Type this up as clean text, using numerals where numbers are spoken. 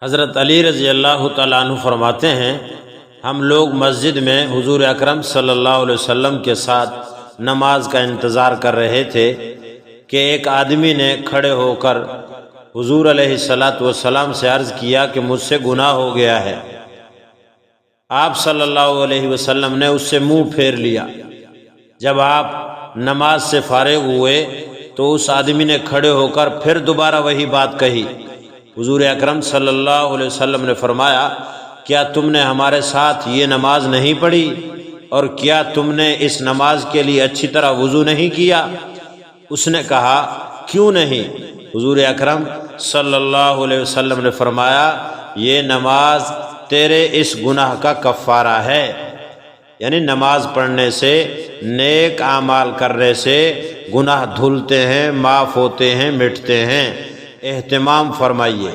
हज़रत अली रज़ी अल्लाह तआला अन्हु फरमाते हैं, हम लोग मस्जिद में हुज़ूर अकरम सल्लल्लाहु अलैहि वसल्लम के साथ नमाज का इंतज़ार कर रहे थे कि एक आदमी ने खड़े होकर हुज़ूर अलैहिस्सलातु वस्सलाम से अर्ज़ किया कि मुझसे गुनाह हो गया है। आप सल्लल्लाहु अलैहि वसल्लम ने उससे मुंह फेर लिया। जब आप नमाज से फारिग हुए तो उस आदमी ने खड़े होकर फिर दोबारा वही बात कही। हुज़ूर अकरम सल्लल्लाहु अलैहि वसल्लम ने फरमाया, क्या तुमने हमारे साथ ये नमाज नहीं पढ़ी और क्या तुमने इस नमाज के लिए अच्छी तरह वज़ू नहीं किया? उसने कहा, क्यों नहीं? हुज़ूर अकरम सल्लल्लाहु अलैहि वसल्लम ने फरमाया, ये नमाज तेरे इस गुनाह का कफ़ारा है। यानी नमाज पढ़ने से, नेक आमाल करने से गुनाह धुलते हैं, माफ़ होते हैं, मिटते हैं। एहतिमाम फरमाइए।